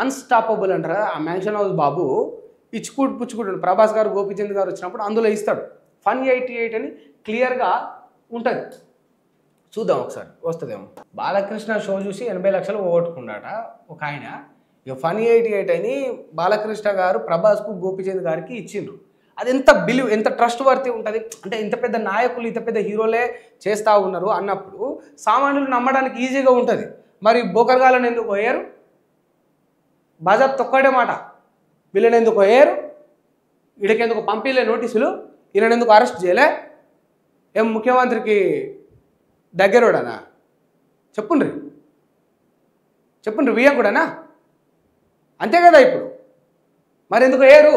Unstoppable అంటారు. ఆ mansion house బాబు ఇచ్చుకూడు పుచ్చుకుంటాడు. ప్రభాస్ గారు గోపీచంద్ గారు వచ్చినప్పుడు అందులో ఇస్తాడు. ఫన్ 88 అని క్లియర్గా ఉంటుంది. చూద్దాం ఒకసారి వస్తుందేమో. బాలకృష్ణ షో చూసి 80 లక్షలు పోగొట్టుకున్నాట ఒక ఆయన. ఇక ఫన్ 88 అని బాలకృష్ణ గారు ప్రభాస్కు గోపీచంద్ గారికి ఇచ్చిండ్రు. అది ఎంత బిలీవ్, ఎంత ట్రస్ట్ వర్తి ఉంటుంది అంటే ఇంత పెద్ద నాయకులు ఇంత పెద్ద హీరోలే చేస్తూ ఉన్నారు అన్నప్పుడు సామాన్యులు నమ్మడానికి ఈజీగా ఉంటుంది. మరి బోకర్గాలను ఎందుకు పోయారు? బాజాబ్ తొక్కడే మాట. వీళ్ళని ఎందుకు పోయారు? వీడికెందుకు పంపిలే నోటీసులు? వీళ్ళని ఎందుకు అరెస్ట్ చేయలే? ఏం ముఖ్యమంత్రికి దగ్గరోడనా? చెప్పుండ్రి వియ్యం కూడానా? అంతే కదా ఇప్పుడు. మరి ఎందుకు వేయరు?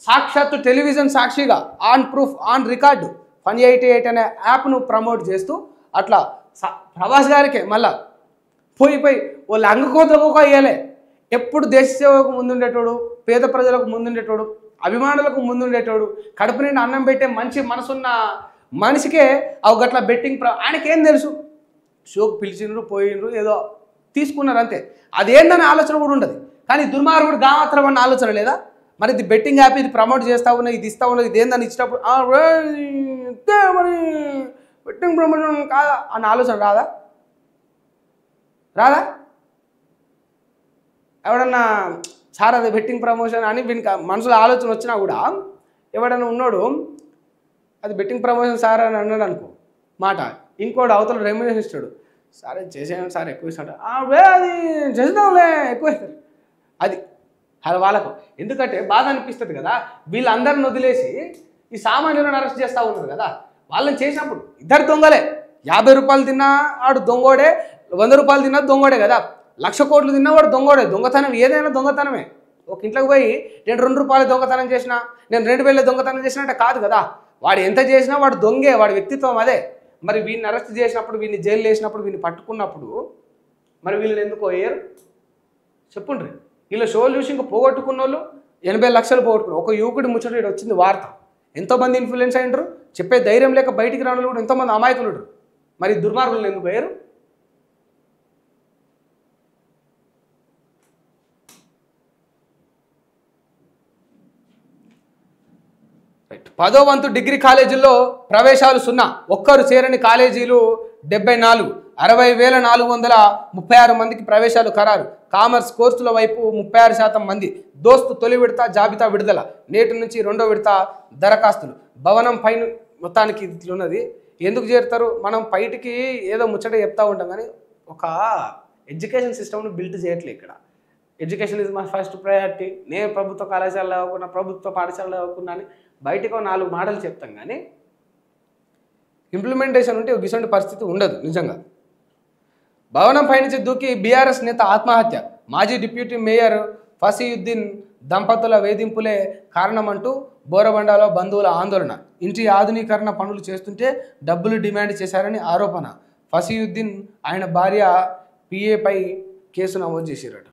సాక్షాత్తు టెలివిజన్ సాక్షిగా on proof on record fun 88 అనే యాప్ను ప్రమోట్ చేస్తూ అట్లా ప్రభాస్ గారికే మళ్ళా పోయి వాళ్ళు అంగకోతకు ఇయ్యలే. ఎప్పుడు దేశ సేవకు ముందుండేటోడు, పేద ప్రజలకు ముందుండేటోడు, అభిమానులకు ముందుండేటోడు, కడుపు నిండి అన్నం పెట్టే మంచి మనసున్న మనిషికే అవి గట్ల బెట్టింగ్ ఆయనకేం తెలుసు? షోకి పిలిచిండ్రు, పోయిండ్రు, ఏదో తీసుకున్నారు అంతే. అదేందని ఆలోచన కూడా ఉండదు. కానీ దుర్మార్గుడు మాత్రం అన్న ఆలోచన లేదా? మరి ఇది బెట్టింగ్ యాప్, ఇది ప్రమోట్ చేస్తూ ఉన్నది, ఇది ఇస్తూ ఉన్నది, ఇదేందని ఇచ్చినప్పుడు మరి బెట్టింగ్ ప్రమోషన్ కాదా అన్న ఆలోచన రాదా? ఎవడన్నా సార్ అది బెట్టింగ్ ప్రమోషన్ అని వీనికి మనసులో ఆలోచన వచ్చినా కూడా ఎవడన్నా ఉన్నాడు అది బెట్టింగ్ ప్రమోషన్ సార్ అని అన్నాడు అనుకో మాట, ఇంకోటి అవతల రెమ్యునరేషన్ ఇస్తాడు. సరే చేసేయండి సార్, ఎక్కువ ఇస్తాడు. అది చేద్దాంలే, ఎక్కువ ఇస్తారు. అది వాళ్ళకు ఎందుకంటే బాధ అనిపిస్తుంది కదా. వీళ్ళందరిని వదిలేసి ఈ సామాన్యులను అరెస్ట్ చేస్తూ ఉన్నారు కదా. వాళ్ళని చేసినప్పుడు ఇద్దరు దొంగలే. 50 రూపాయలు తిన్నా వాడు దొంగోడే, 100 రూపాయలు తిన్నా దొంగోడే కదా. 1,00,000 కోట్లు తిన్నా వాడు దొంగోడే. దొంగతనం ఏదైనా దొంగతనమే. ఒక ఇంట్లోకి పోయి నేను 2 రూపాయలు దొంగతనం చేసినా, నేను 2,000 దొంగతనం చేసినా అంటే కాదు కదా. వాడు ఎంత చేసినా వాడు దొంగే, వాడి వ్యక్తిత్వం అదే. మరి వీడిని అరెస్ట్ చేసినప్పుడు, వీడిని జైలు వేసినప్పుడు, వీడిని పట్టుకున్నప్పుడు మరి వీళ్ళని ఎందుకు పోయారు చెప్పుండ్రి. వీళ్ళ షోలు చూసి ఇంకా పోగొట్టుకున్న వాళ్ళు 80 లక్షలు పోగొట్టుకున్నారు. ఒక యువకుడి ముచ్చట వచ్చింది వార్త. ఎంతోమంది ఇన్ఫ్లుయెన్స్ అయినరు, చెప్పే ధైర్యం లేక బయటికి రావడం కూడా ఎంతోమంది అమాయకులు. మరి దుర్మార్గులను ఎందుకు పోయారు? రైట్. 10వ వంతు డిగ్రీ కాలేజీల్లో ప్రవేశాలు 0. ఒక్కరు చేరని కాలేజీలు 74. 60,436 మందికి ప్రవేశాలు ఖరారు. కామర్స్ కోర్సుల వైపు 36% మంది. దోస్తు తొలి విడత జాబితా విడుదల. నేటి నుంచి 2వ విడత దరఖాస్తులు. భవనం పైన మొత్తానికి ఇట్లున్నది. ఎందుకు చేరుతారు? మనం బయటికి ఏదో ముచ్చట చెప్తూ ఉంటాం కానీ ఒక ఎడ్యుకేషన్ సిస్టమ్ను బిల్డ్ చేయట్లేదు ఇక్కడ. Education is my first priority. నేను ప్రభుత్వ కళాశాలలో చదువుకున్నా, ప్రభుత్వ పాఠశాలలో చదువుకున్నా అని బయటకు 4 మాటలు చెప్తాం కానీ ఇంప్లిమెంటేషన్ ఉంటే ఇటువంటి పరిస్థితి ఉండదు నిజంగా. భవనం పైనుంచి దూకి బీఆర్ఎస్ నేత ఆత్మహత్య. మాజీ డిప్యూటీ మేయర్ ఫసీయుద్దీన్ దంపతుల వేధింపులే కారణమంటూ బోరబండలో బంధువుల ఆందోళన. ఇంటి ఆధునీకరణ పనులు చేస్తుంటే డబ్బులు డిమాండ్ చేశారని ఆరోపణ. ఫసీయుద్దీన్ ఆయన భార్య పిఏపై కేసు నమోదు చేశారట.